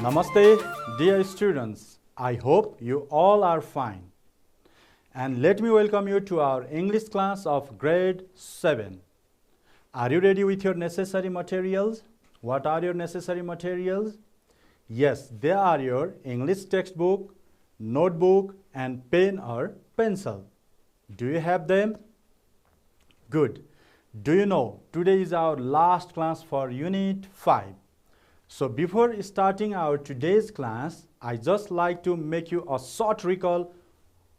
Namaste, dear students. I hope you all are fine. And let me welcome you to our English class of grade 7. Are you ready with your necessary materials? What are your necessary materials? Yes, they are your English textbook, notebook, and pen or pencil. Do you have them? Good. Do you know today is our last class for Unit 5? So before starting our today's class, I just like to make you a short recall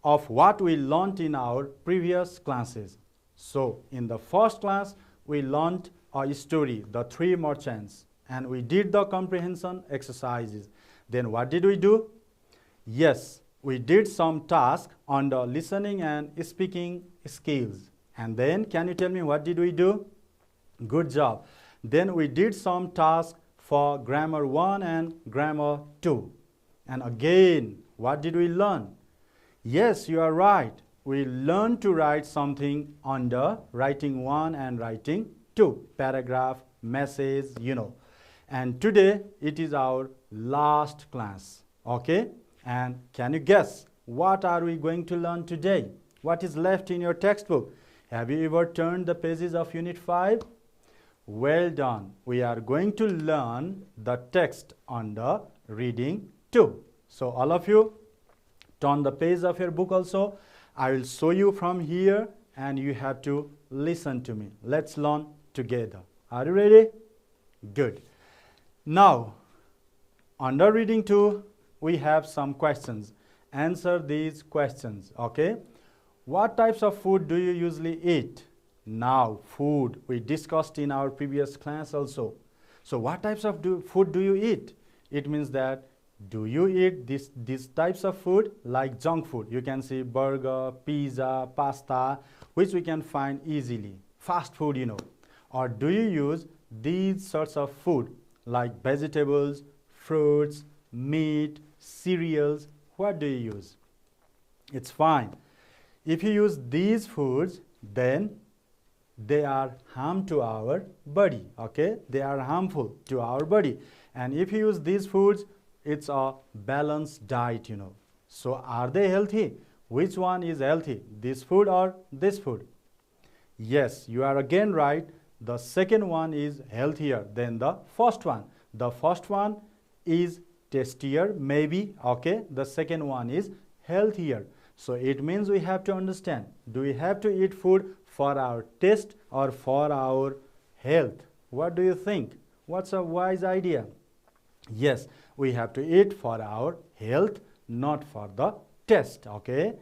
of what we learned in our previous classes. So in the first class, we learned a story, The Three Merchants, and we did the comprehension exercises. Then what did we do? Yes, we did some tasks on the listening and speaking skills. And then can you tell me what did we do? Good job. Then we did some tasks for grammar 1 and grammar 2. And again, what did we learn? Yes, you are right. We learned to write something under writing 1 and writing 2. Paragraph, message, And today, it is our last class. Okay? And can you guess, what are we going to learn today? What is left in your textbook? Have you ever turned the pages of Unit 5? Well done. We are going to learn the text on the reading 2. So all of you, turn the page of your book also. I will show you from here and you have to listen to me. Let's learn together. Are you ready? Good. Now, under reading 2, we have some questions. Answer these questions, okay? What types of food do you usually eat? Now, food, we discussed in our previous class also. So, what types of food do you eat? It means that, do you eat these types of food like junk food? You can see burger, pizza, pasta, which we can find easily. Fast food, Or do you use these sorts of food like vegetables, fruits, meat, cereals? What do you use? It's fine. If you use these foods, then they are harm to our body, okay? They are harmful to our body. And if you use these foods, it's a balanced diet, So are they healthy? Which one is healthy? This food or this food? Yes, you are again right. The second one is healthier than the first one. The first one is tastier, maybe, okay? The second one is healthier. So it means we have to understand, do we have to eat food for our taste or for our health? What do you think? What's a wise idea? Yes, we have to eat for our health, not for the taste, okay?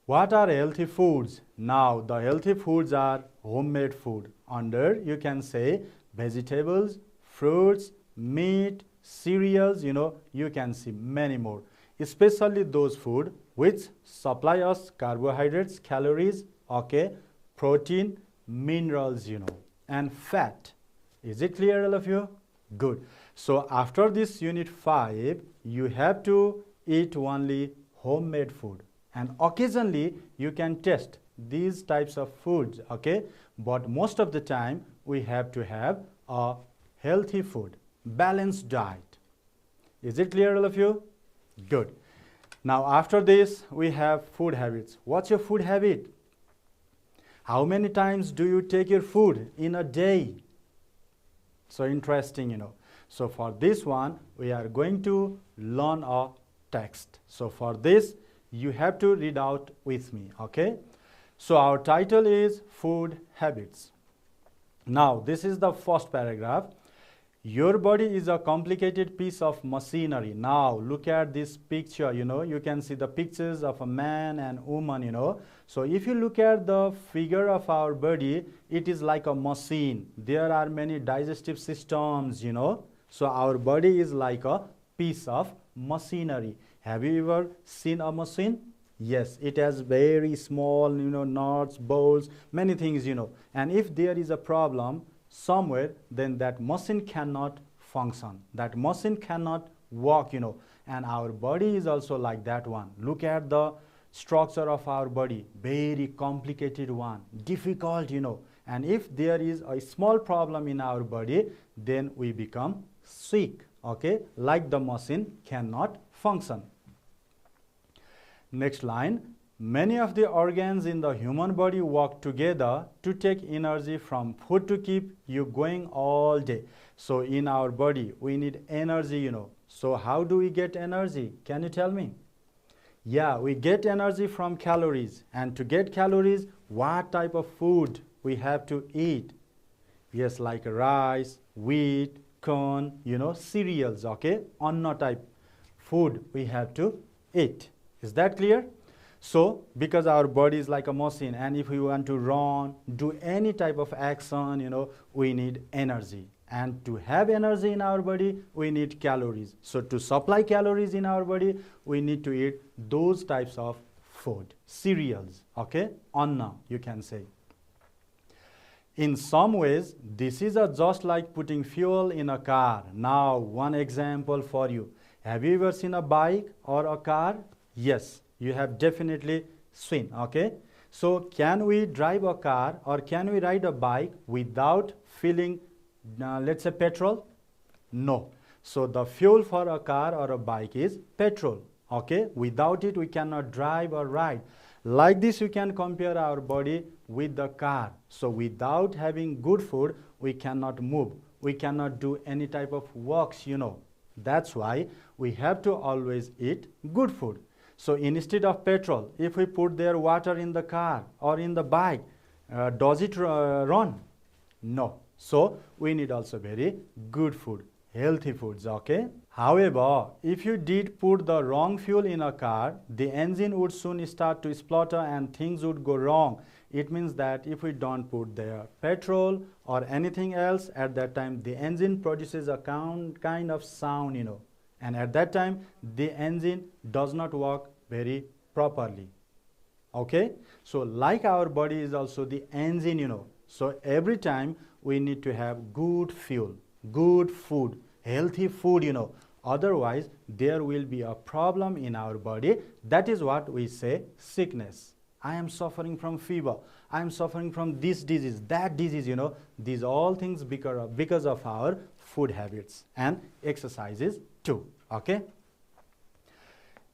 What are healthy foods? Now, the healthy foods are homemade food. Under, you can say vegetables, fruits, meat, cereals, you can see many more. Especially those food which supply us carbohydrates, calories, okay, protein, minerals, and fat. Is it clear, all of you? Good. So after this Unit 5, you have to eat only homemade food. And occasionally, you can test these types of foods, okay? But most of the time, we have to have a healthy food, balanced diet. Is it clear, all of you? Good. Now, after this, we have food habits. What's your food habit? How many times do you take your food in a day? So interesting, So for this one, we are going to learn a text. So for this, you have to read out with me, okay? So our title is Food Habits. Now, this is the first paragraph. Your body is a complicated piece of machinery. Now, look at this picture, you can see the pictures of a man and woman, So, if you look at the figure of our body, it is like a machine. There are many digestive systems, So, our body is like a piece of machinery. Have you ever seen a machine? Yes, it has very small, nuts, bolts, many things, And if there is a problem somewhere, then that machine cannot function. That machine cannot work, And our body is also like that one. Look at the structure of our body. Very complicated one. Difficult, And if there is a small problem in our body, then we become sick. okay, like the machine cannot function. Next line, many of the organs in the human body work together to take energy from food to keep you going all day. So in our body, we need energy, you know. So how do we get energy? Can you tell me? Yeah, we get energy from calories. And to get calories, what type of food we have to eat? Yes, like rice, wheat, corn, you know, cereals, okay? Anna type food we have to eat. Is that clear? So, because our body is like a machine, and if we want to run, do any type of action, you know, we need energy. And to have energy in our body, we need calories. So, to supply calories in our body, we need to eat those types of food, cereals, okay? Anna, you can say. In some ways, this is just like putting fuel in a car. Now, one example for you. Have you ever seen a bike or a car? Yes, you have definitely seen, okay? So, can we drive a car or can we ride a bike without filling, let's say, petrol? No. So, the fuel for a car or a bike is petrol, okay? Without it, we cannot drive or ride. Like this, you can compare our body with the car. So, without having good food, we cannot move. We cannot do any type of works, you know. That's why we have to always eat good food. So, instead of petrol, if we put their water in the car or in the bike, does it run? No. So, we need also very good food, healthy foods, okay? However, if you did put the wrong fuel in a car, the engine would soon start to splutter and things would go wrong. It means that if we don't put the petrol or anything else, at that time the engine produces a kind of sound, you know. And at that time, the engine does not work very properly. Okay? So, like our body is also the engine, you know. So, every time we need to have good fuel, good food, healthy food, you know. Otherwise, there will be a problem in our body. That is what we say sickness. I am suffering from fever. I am suffering from this disease, that disease, you know. These all things because of our food habits and exercises too, okay?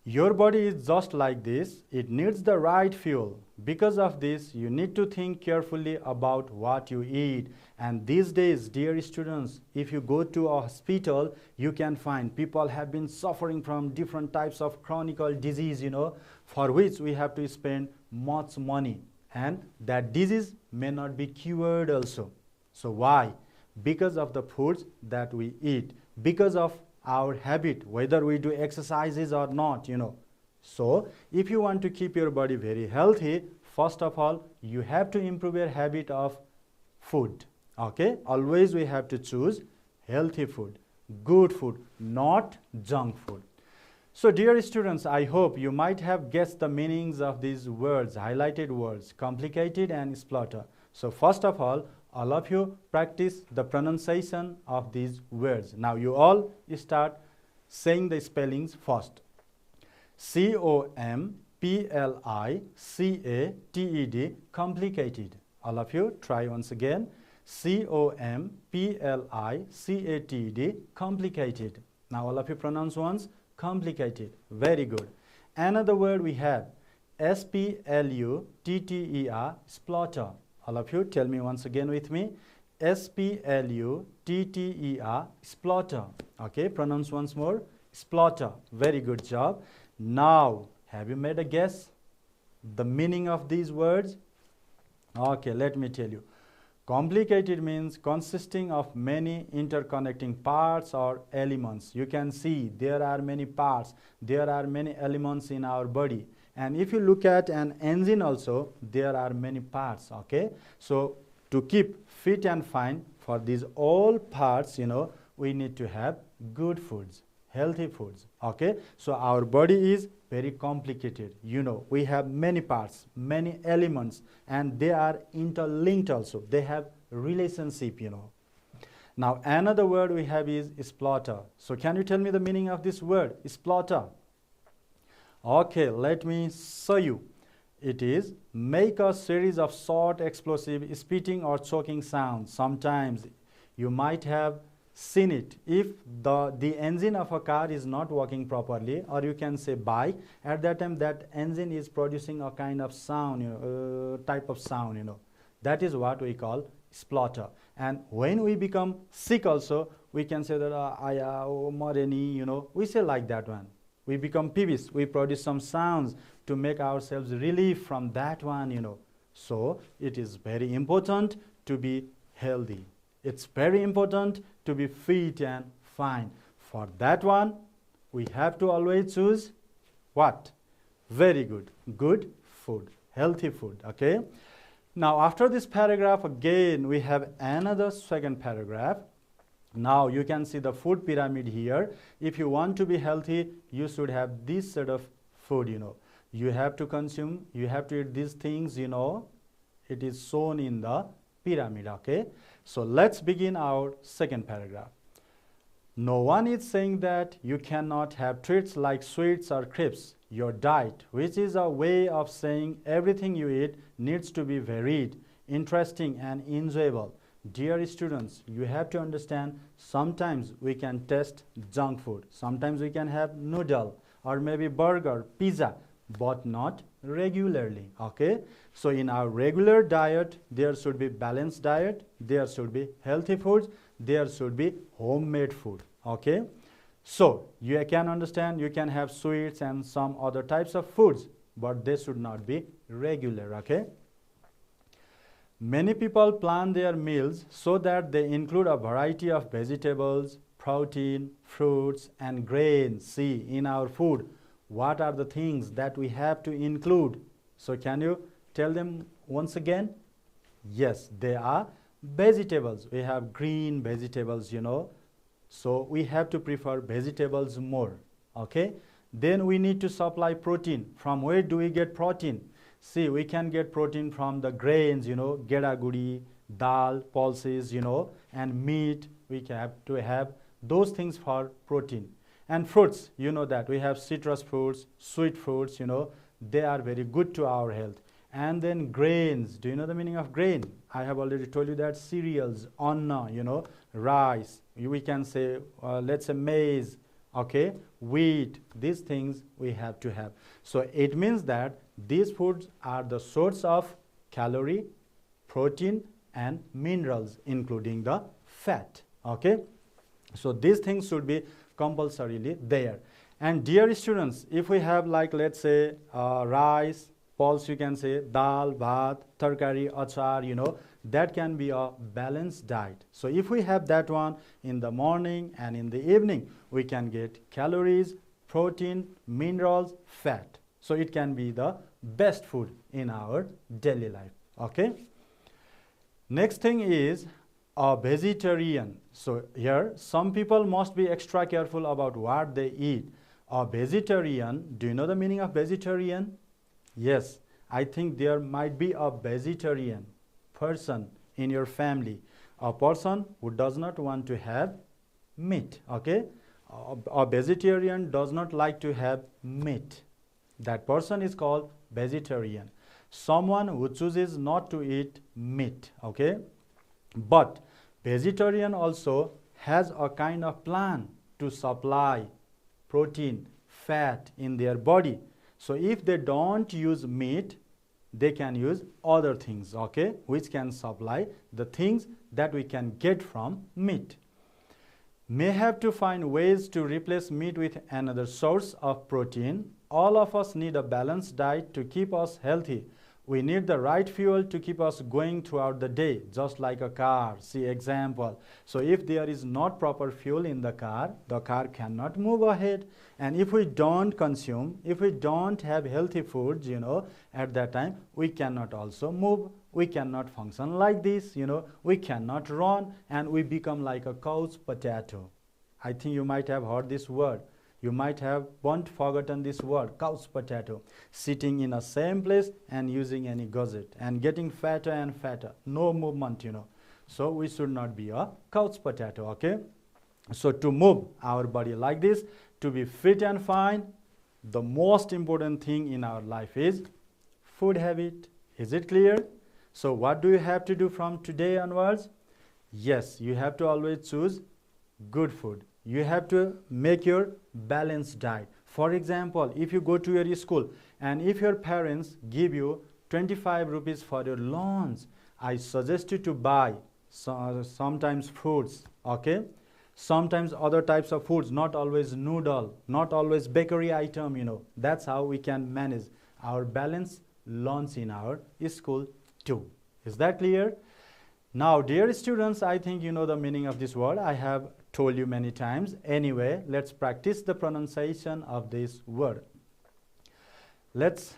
Your body is just like this. It needs the right fuel. Because of this, you need to think carefully about what you eat. And these days, dear students, if you go to a hospital, you can find people have been suffering from different types of chronic disease, you know, for which we have to spend much money. And that disease may not be cured also. So why? Because of the foods that we eat, because of our habit, whether we do exercises or not, you know. So, if you want to keep your body very healthy, first of all, you have to improve your habit of food, okay? Always we have to choose healthy food, good food, not junk food. So, dear students, I hope you might have guessed the meanings of these words, highlighted words, complicated and splutter. So, first of all of you practice the pronunciation of these words. Now, you all start saying the spellings first. C-O-M-P-L-I-C-A-T-E-D, complicated. All of you try once again. C-O-M-P-L-I-C-A-T-E-D, complicated. Now, all of you pronounce once. Complicated. Very good. Another word we have S-P-L-U-T-T-E-R, splutter. All of you tell me once again with me. S-P-L-U-T-T-E-R, splutter. Okay, pronounce once more. Splutter. Very good job. Now, have you made a guess? The meaning of these words? Okay, let me tell you. Complicated means consisting of many interconnecting parts or elements. You can see there are many parts, there are many elements in our body. And if you look at an engine also, there are many parts, okay? So, to keep fit and fine for these all parts, you know, we need to have good foods, healthy foods, okay? So, our body is very complicated, you know, we have many parts, many elements, and they are interlinked also. They have relationship, you know. Now, another word we have is splutter. So, can you tell me the meaning of this word, splutter? Okay, let me show you. It is make a series of short, explosive, spitting or choking sounds. Sometimes you might have seen it. If the engine of a car is not working properly, or you can say bike, at that time that engine is producing a kind of sound, type of sound, that is what we call splutter. And when we become sick also, we can say that aya oh mareni, we say like that one. We become peevish, we produce some sounds to make ourselves relief from that one. So it is very important to be healthy. It's very important to be fit and fine. For that one, we have to always choose what? Very good food, healthy food, okay? Now after this paragraph, again we have another second paragraph. Now you can see the food pyramid here. If you want to be healthy, you should have this sort of food, You have to consume, you have to eat these things, It is shown in the pyramid, okay? So let's begin our second paragraph. No one is saying that you cannot have treats like sweets or crepes. Your diet, which is a way of saying everything you eat, needs to be varied, interesting and enjoyable. Dear students, you have to understand, sometimes we can taste junk food. Sometimes we can have noodle or maybe burger, pizza, but not regularly, okay? So in our regular diet, there should be balanced diet, there should be healthy foods, there should be homemade food, okay? So you can understand, you can have sweets and some other types of foods, but they should not be regular, okay? Many people plan their meals so that they include a variety of vegetables, protein, fruits, and grains. See, in our food, what are the things that we have to include? So can you tell them once again? Yes, they are vegetables. We have green vegetables, So we have to prefer vegetables more, okay? Then we need to supply protein. From where do we get protein? See, we can get protein from the grains, geda gudi, dal, pulses, and meat. We have to have those things for protein. And fruits, that we have citrus fruits, sweet fruits, they are very good to our health. And then grains, do you know the meaning of grain? I have already told you that cereals, anna, rice, we can say, let's say maize, okay, wheat, these things we have to have. So it means that these foods are the source of calorie, protein, and minerals, including the fat, okay? So these things should be compulsorily there. And dear students, if we have like, let's say, rice, pulse, you can say, dal, bhat, tarkari, achar, that can be a balanced diet. So if we have that one in the morning and in the evening, we can get calories, protein, minerals, fat. So it can be the best food in our daily life, okay? Next thing is a vegetarian. So here, some people must be extra careful about what they eat. A vegetarian, do you know the meaning of vegetarian? Yes, I think there might be a vegetarian person in your family, a person who does not want to have meat, okay? A vegetarian does not like to have meat. That person is called vegetarian. Someone who chooses not to eat meat, okay? But vegetarian also has a kind of plan to supply protein, fat in their body. So if they don't use meat, they can use other things, okay, which can supply the things that we can get from meat. May have to find ways to replace meat with another source of protein. All of us need a balanced diet to keep us healthy. We need the right fuel to keep us going throughout the day, just like a car. See example. So if there is not proper fuel in the car cannot move ahead. And if we don't consume, if we don't have healthy foods, at that time, we cannot also move. We cannot function like this, we cannot run, and we become like a couch potato. I think you might have heard this word. You might have forgotten this word, couch potato, sitting in a same place and using any gadget and getting fatter and fatter, no movement, So we should not be a couch potato, okay? So to move our body like this, to be fit and fine, the most important thing in our life is food habit. Is it clear? So what do you have to do from today onwards? Yes, you have to always choose good food. You have to make your balanced diet. For example, if you go to your school and if your parents give you 25 rupees for your lunch, I suggest you to buy sometimes fruits, okay? Sometimes other types of foods, not always noodle, not always bakery item, you know. That's how we can manage our balanced lunch in our school too. Is that clear? Now, dear students, I think you know the meaning of this word. I have told you many times. Anyway, let's practice the pronunciation of this word. Let's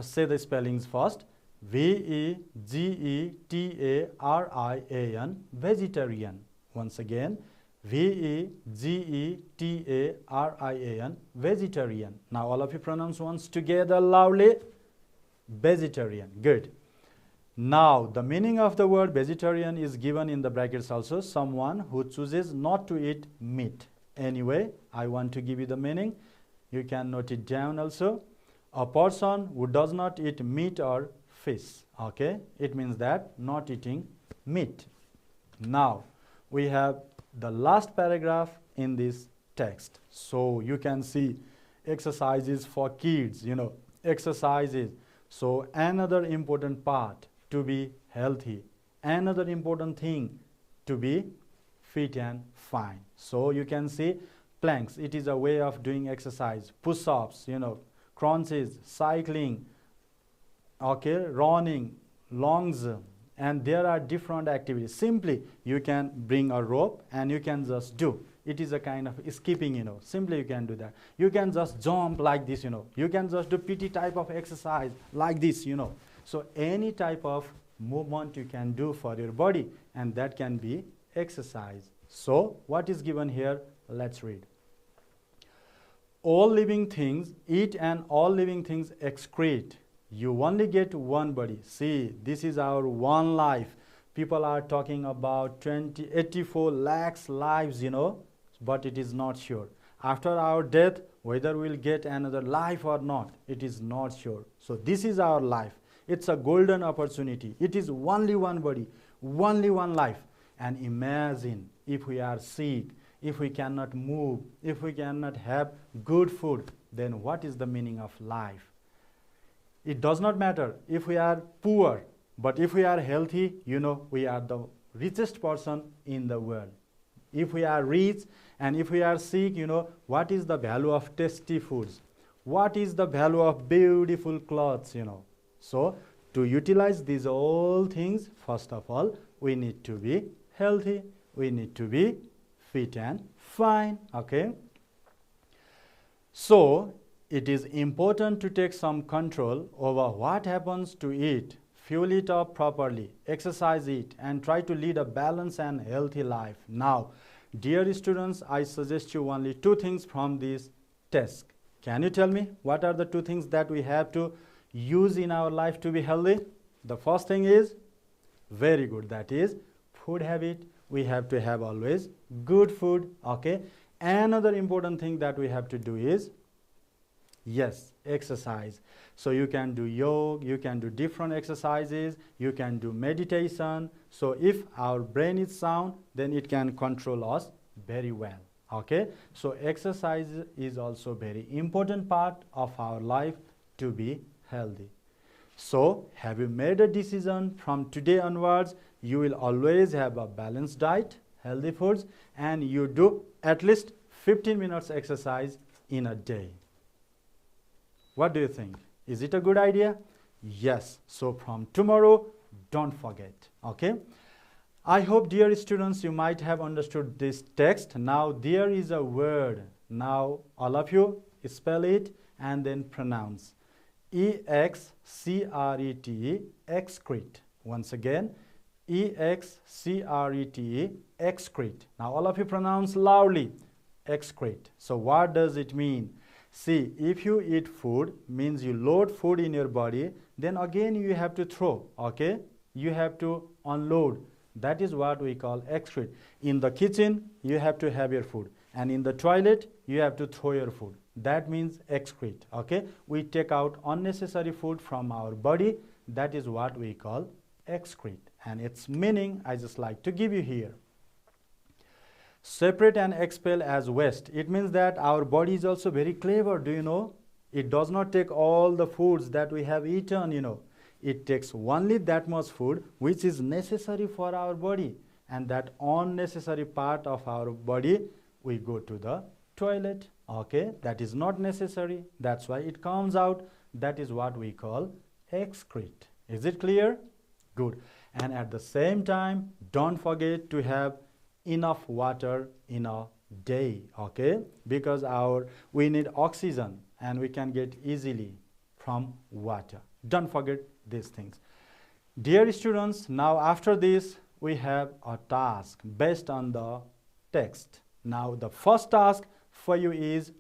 say the spellings first. vegetarian, vegetarian. Once again, vegetarian, vegetarian. Now all of you pronounce once together loudly. Vegetarian. Good. Now the meaning of the word vegetarian is given in the brackets also. Someone who chooses not to eat meat. Anyway, I want to give you the meaning. You can note it down also. A person who does not eat meat or fish. Okay, it means that not eating meat. Now we have the last paragraph in this text. So you can see exercises for kids, you know, exercises. So another important part to be healthy, another important thing to be fit and fine. So you can see planks, it is a way of doing exercise, push-ups, you know, crunches, cycling, okay, running, lunges, and there are different activities. Simply you can bring a rope and you can just do. It is a kind of skipping, you know. Simply you can do that. You can just jump like this, you know. You can just do PT type of exercise like this, you know. So any type of movement you can do for your body, and that can be exercise. So what is given here? Let's read. All living things eat and all living things excrete. You only get one body. See, this is our one life. People are talking about 84 lakhs lives, you know, but it is not sure. After our death, whether we'll get another life or not, it is not sure. So this is our life. It's a golden opportunity. It is only one body, only one life. And imagine if we are sick, if we cannot move, if we cannot have good food, then what is the meaning of life? It does not matter if we are poor, but if we are healthy, you know, we are the richest person in the world. If we are rich and if we are sick, you know, what is the value of tasty foods? What is the value of beautiful clothes, you know? So, to utilize these all things, first of all, we need to be healthy, we need to be fit and fine, okay? So, it is important to take some control over what happens to it, fuel it up properly, exercise it, and try to lead a balanced and healthy life. Now, dear students, I suggest you only two things from this test. Can you tell me what are the two things that we have to use in our life to be healthy? The first thing is, very good, that is food habit. We have to have always good food, okay? Another important thing that we have to do is, yes, exercise. So you can do yoga, you can do different exercises, you can do meditation. So if our brain is sound, then it can control us very well, okay? So exercise is also very important part of our life to be healthy. So have you made a decision from today onwards, you will always have a balanced diet, healthy foods, and you do at least 15 minutes exercise in a day. What do you think? Is it a good idea? Yes. So from tomorrow, don't forget, okay? I hope, dear students, you might have understood this text. Now there is a word. Now all of you spell it and then pronounce. E-X-C-R-E-T-E, excrete. Once again, E-X-C-R-E-T-E, excrete. Now all of you pronounce loudly, excrete. So what does it mean? See, if you eat food, means you load food in your body, then again you have to throw, okay? You have to unload. That is what we call excrete. In the kitchen, you have to have your food. And in the toilet, you have to throw your food. That means excrete, okay? We take out unnecessary food from our body. That is what we call excrete. And its meaning, I just like to give you here. Separate and expel as waste. It means that our body is also very clever, do you know? It does not take all the foods that we have eaten, you know. It takes only that much food which is necessary for our body, and that unnecessary part of our body we go to the toilet. Okay, that is not necessary. That's why it comes out. That is what we call excrete. Is it clear? Good. And at the same time, don't forget to have enough water in a day, okay? Because we need oxygen and we can get easily from water. Don't forget these things. Dear students, now after this we have a task based on the text. Now the first task for you is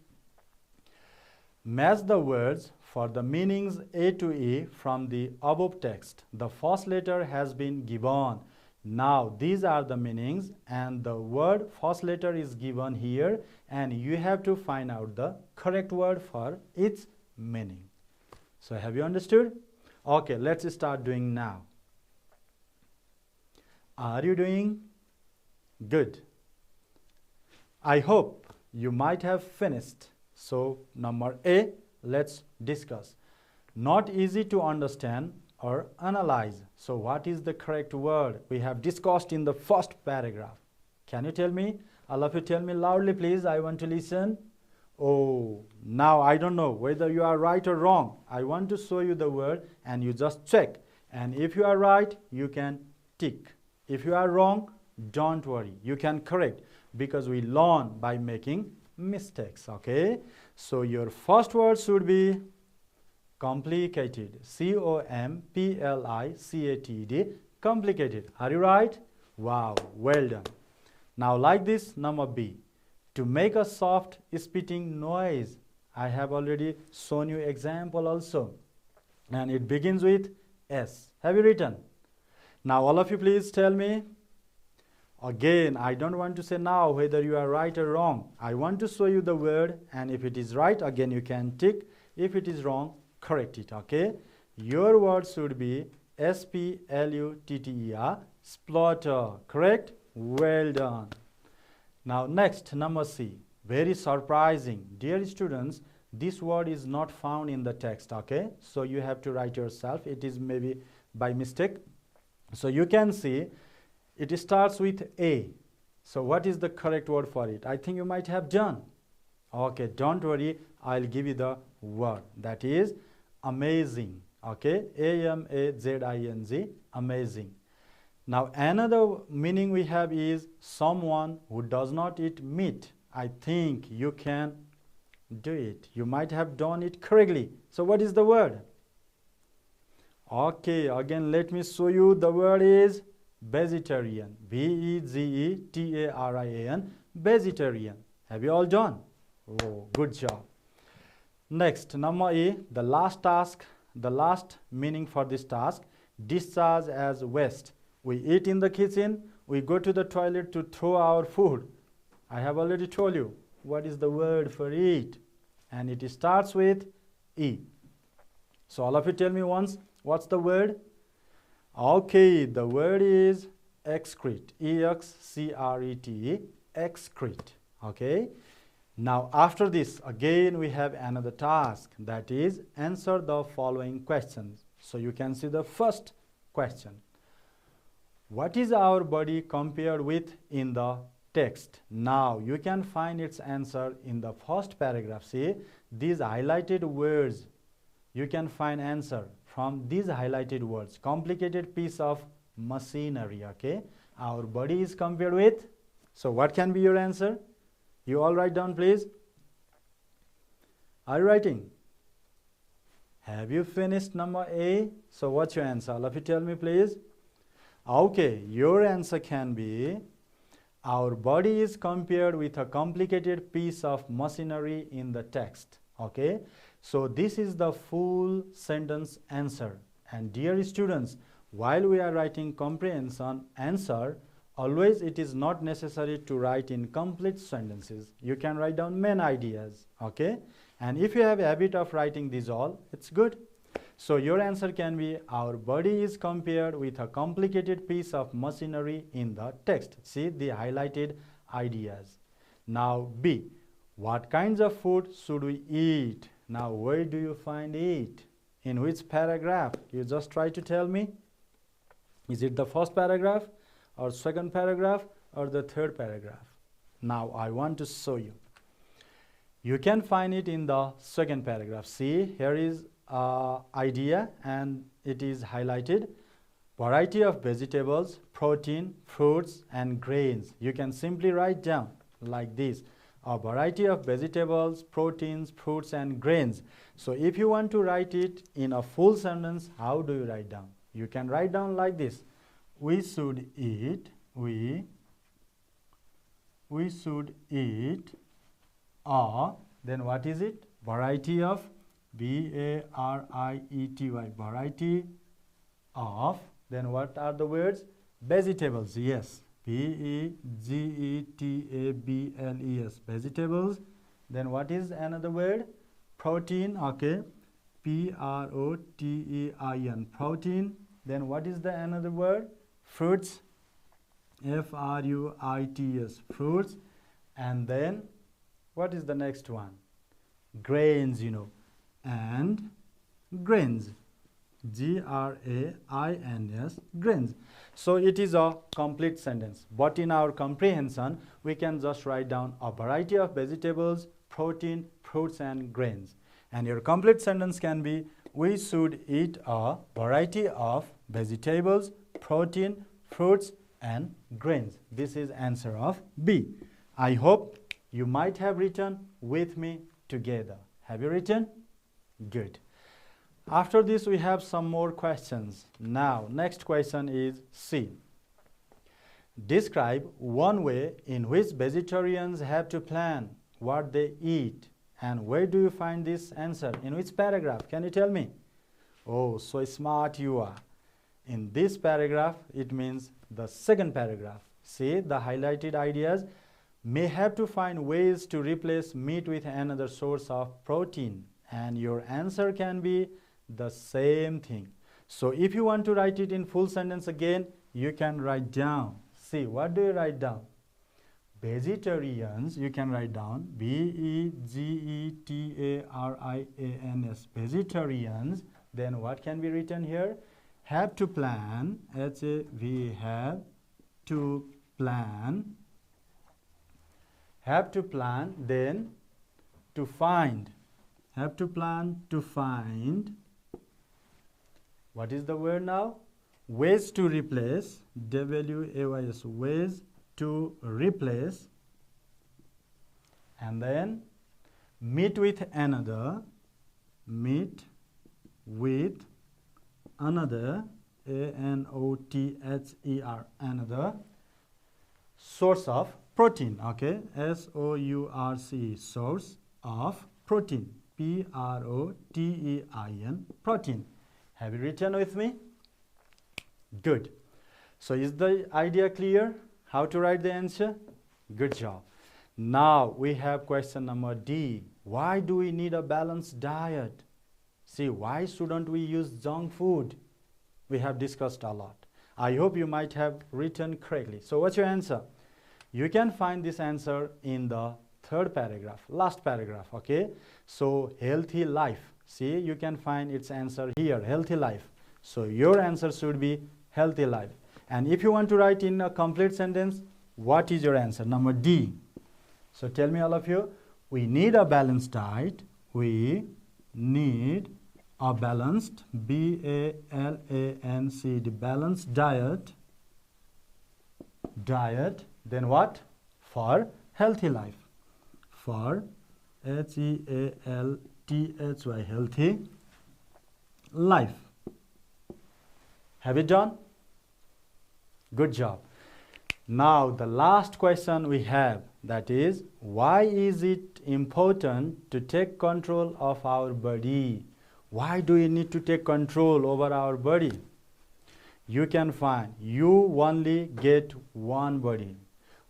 match the words for the meanings A to E from the above text. The first letter has been given. Now these are the meanings and the word first letter is given here, and you have to find out the correct word for its meaning. So have you understood? Okay, let's start doing now. Are you doing? Good. I hope you might have finished. So number A, let's discuss. Not easy to understand or analyze. So what is the correct word we have discussed in the first paragraph? Can you tell me? All of you tell me loudly, please. I want to listen. Oh, now I don't know whether you are right or wrong. I want to show you the word and you just check. And if you are right, you can tick. If you are wrong, don't worry. You can correct, because we learn by making mistakes, okay? So your first word should be complicated. C-O-M-P-L-I-C-A-T-E-D. Complicated. Are you right? Wow, well done. Now like this, number B. To make a soft spitting noise. I have already shown you example also. And it begins with S. Have you written? Now all of you please tell me. Again, I don't want to say now whether you are right or wrong. I want to show you the word, and if it is right, again you can tick. If it is wrong, correct it, okay? Your word should be S-P-L-U-T-T-E-R, splutter, correct? Well done. Now next, number C. Very surprising. Dear students, this word is not found in the text, okay? So you have to write yourself. It is maybe by mistake. So you can see it starts with A. So what is the correct word for it? I think you might have done. Okay, don't worry. I'll give you the word. That is amazing. Okay, A-M-A-Z-I-N-G, amazing. Now another meaning we have is someone who does not eat meat. I think you can do it. You might have done it correctly. So what is the word? Okay, again let me show you. The word is vegetarian. V-E-G-E-T-A-R-I-A-N, vegetarian. Have you all done? Oh, good job. Next, number E, the last task, the last meaning for this task, discharge as waste. We eat in the kitchen, we go to the toilet to throw our food. I have already told you what is the word for it, and it starts with E. So all of you tell me once, what's the word? Okay, the word is excrete. E-X-C-R-E-T-E, excrete. Okay. Now after this, again we have another task, that is answer the following questions. So you can see the first question. What is our body compared with in the text? Now you can find its answer in the first paragraph. See, these highlighted words, you can find answer from these highlighted words. Complicated piece of machinery, okay? Our body is compared with. So what can be your answer? You all write down, please. Are you writing? Have you finished number A? So what's your answer? All of you tell me, please. Okay, your answer can be our body is compared with a complicated piece of machinery in the text. Okay, so this is the full sentence answer. And dear students, while we are writing comprehension answer, always it is not necessary to write in complete sentences. You can write down main ideas, okay? And if you have a habit of writing these all, it's good. So your answer can be our body is compared with a complicated piece of machinery in the text. See the highlighted ideas. Now B, what kinds of food should we eat? Now where do you find it? In which paragraph? You just try to tell me. Is it the first paragraph or second paragraph or the third paragraph? Now I want to show you. You can find it in the second paragraph. See, here is idea and it is highlighted. Variety of vegetables, protein, fruits and grains. You can simply write down like this. A variety of vegetables, proteins, fruits and grains. So if you want to write it in a full sentence, how do you write down? You can write down like this. We should eat, we should eat a, then what is it? Variety of, V-A-R-I-E-T-Y, variety of, then what are the words? Vegetables, yes. Vegetables, vegetables. Then what is another word? Protein, okay. Protein, protein. Then what is the another word? Fruits, Fruits, fruits. And then what is the next one? Grains, you know. And grains, G-R-A-I-N-S, grains. So it is a complete sentence. But in our comprehension, we can just write down a variety of vegetables, protein, fruits and grains. And your complete sentence can be, we should eat a variety of vegetables, protein, fruits and grains. This is answer of B. I hope you might have written with me together. Have you written? Good. After this, we have some more questions. Now, next question is C. Describe one way in which vegetarians have to plan what they eat. And where do you find this answer? In which paragraph? Can you tell me? Oh, so smart you are. In this paragraph, it means the second paragraph. See, the highlighted ideas may have to find ways to replace meat with another source of protein. And your answer can be the same thing. So if you want to write it in full sentence again, you can write down. See, what do you write down? Vegetarians, you can write down vegetarians, vegetarians. Then what can be written here? Have to plan, we have to plan, then to find, have to plan to find. What is the word now? Ways to replace, W-A-Y-S, ways to replace, and then meat with another, A-N-O-T-H-E-R, another source of protein, okay, S-O-U-R-C, source of protein, P-R-O-T-E-I-N, protein. Have you written with me? Good. So is the idea clear? How to write the answer? Good job. Now we have question number D. Why do we need a balanced diet? See, why shouldn't we use junk food? We have discussed a lot. I hope you might have written correctly. So what's your answer? You can find this answer in the third paragraph, last paragraph, okay? So healthy life. See, you can find its answer here, healthy life. So your answer should be healthy life. And if you want to write in a complete sentence, what is your answer? Number D. So tell me all of you, we need a balanced diet. We need a balanced, B-A-L-A-N-C-D, balanced diet. Then what? For healthy life. For H-E-A-L-T-H-Y, healthy life. Have you done? Good job. Now the last question we have, that is, why is it important to take control of our body? Why do we need to take control over our body? You can find, you only get one body.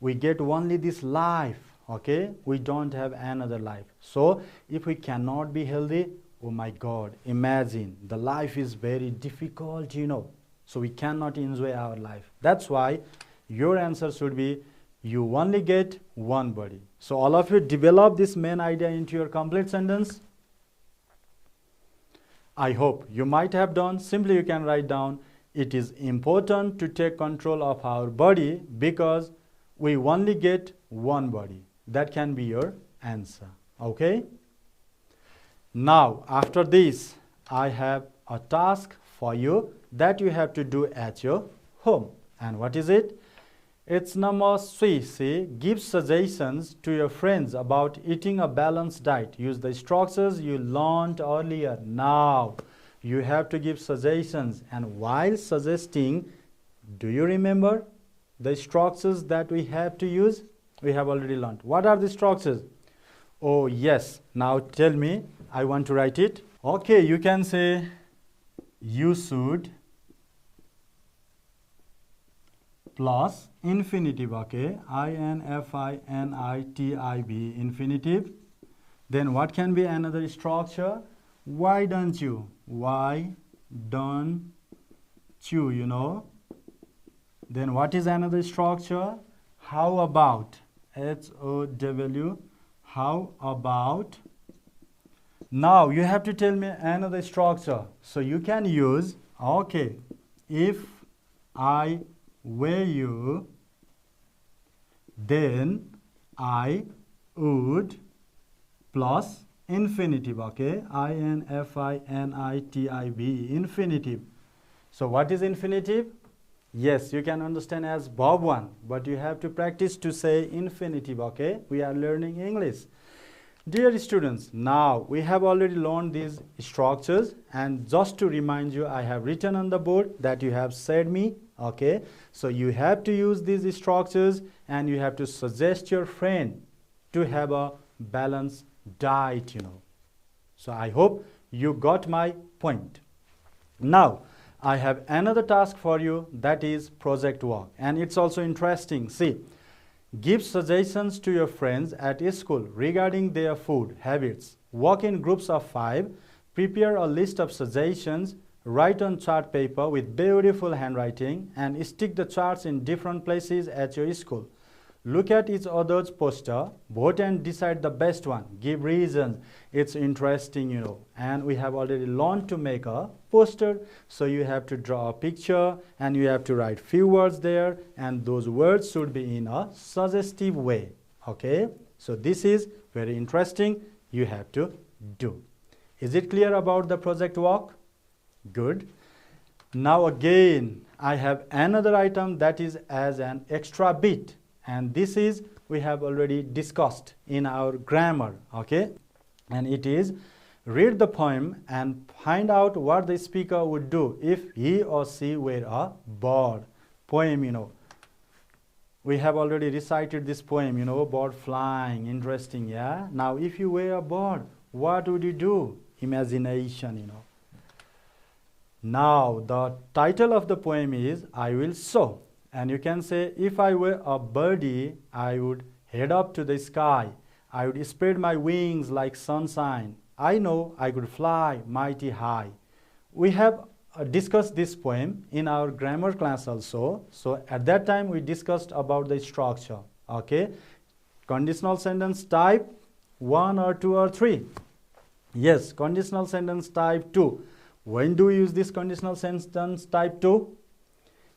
We get only this life, okay? We don't have another life. So if we cannot be healthy, oh my God, imagine, the life is very difficult, you know. So we cannot enjoy our life. That's why your answer should be You only get one body. So all of you develop this main idea into your complete sentence. I hope you might have done. Simply you can write down, it is important to take control of our body because we only get one body. That can be your answer. Okay? Now, after this, I have a task for you that you have to do at your home. And what is it? It's number 3. See, give suggestions to your friends about eating a balanced diet. Use the structures you learned earlier. Now, you have to give suggestions. And while suggesting, do you remember the structures that we have to use? We have already learned. What are the structures? Oh, yes. Now, tell me. I want to write it. Okay, you can say, you should plus infinitive, okay, infinitive, infinitive. Then what can be another structure? Why don't you? Why don't you, you know? Then what is another structure? How about? H-O-W, how about? Now you have to tell me another structure. So you can use, okay, if I were you, then I would plus infinitive, okay, infinitive, infinitive. So what is infinitive? Yes, you can understand as verb 1, but you have to practice to say infinitive, okay? We are learning English. Dear students, now we have already learned these structures, and just to remind you, I have written on the board that you have said me, okay? So you have to use these structures and you have to suggest your friend to have a balanced diet, you know. So I hope you got my point. Now, I have another task for you, that is project work, and it's also interesting. See, give suggestions to your friends at school regarding their food habits. Work in groups of 5. Prepare a list of suggestions. Write on chart paper with beautiful handwriting and stick the charts in different places at your school. Look at each other's poster, vote and decide the best one. Give reasons. It's interesting, you know. And we have already learned to make a poster. So you have to draw a picture and you have to write few words there, and those words should be in a suggestive way. Okay? So this is very interesting. You have to do. Is it clear about the project work? Good. Now again, I have another item that is as an extra bit. And this is, we have already discussed in our grammar, okay? And it is, read the poem and find out what the speaker would do if he or she were a bird. Poem, you know. We have already recited this poem, you know, bird flying, interesting, yeah? Now, if you were a bird, what would you do? Imagination, you know. Now, the title of the poem is, I Will Soar. And you can say, if I were a birdie, I would head up to the sky. I would spread my wings like sunshine. I know I could fly mighty high. We have discussed this poem in our grammar class also. So at that time we discussed about the structure. Okay. Conditional sentence type 1 or 2 or 3. Yes, conditional sentence type 2. When do we use this conditional sentence type 2?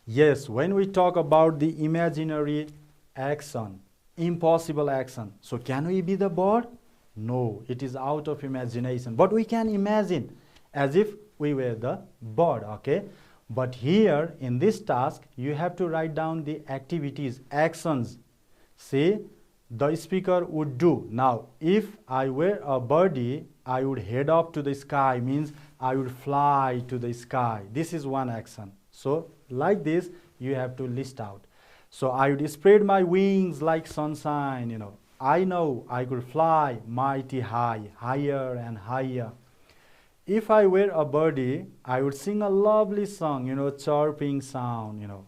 Yes, when we talk about the imaginary action, impossible action. So can we be the bird? No, it is out of imagination. But we can imagine as if we were the bird, okay? But here in this task, you have to write down the activities, actions. See, the speaker would do. Now, if I were a birdie, I would head up to the sky, means I would fly to the sky. This is one action. So, like this, you have to list out. So, I would spread my wings like sunshine, you know. I know I could fly mighty high, higher and higher. If I were a birdie, I would sing a lovely song, you know, chirping sound, you know.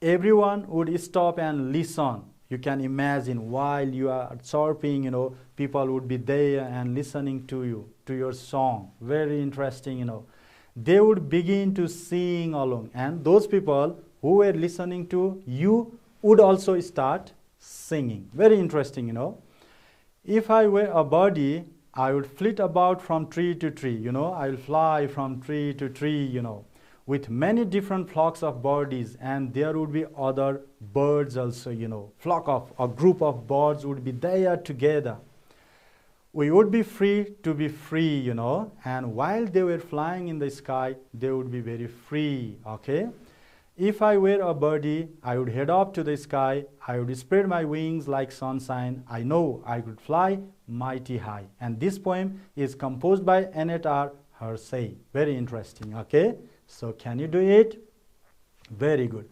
Everyone would stop and listen. You can imagine while you are chirping, you know, people would be there and listening to you, to your song. Very interesting, you know. They would begin to sing along, and those people who were listening to you would also start singing. Very interesting, you know. If I were a body, I would flit about from tree to tree, you know. I will fly from tree to tree, you know, with many different flocks of birds, and there would be other birds also, you know. Flock of, a group of birds would be there together. We would be free to be free, you know, and while they were flying in the sky, they would be very free, okay? If I were a birdie, I would head up to the sky, I would spread my wings like sunshine, I know I could fly mighty high. And this poem is composed by Annette R. Hersey. Very interesting, okay? So can you do it? Very good.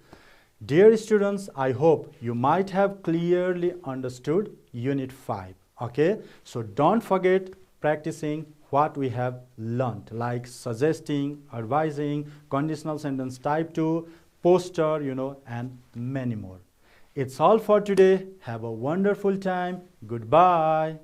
Dear students, I hope you might have clearly understood Unit 5. Okay, so don't forget practicing what we have learned, like suggesting, advising, conditional sentence type 2, poster, you know, and many more. It's all for today. Have a wonderful time. Goodbye.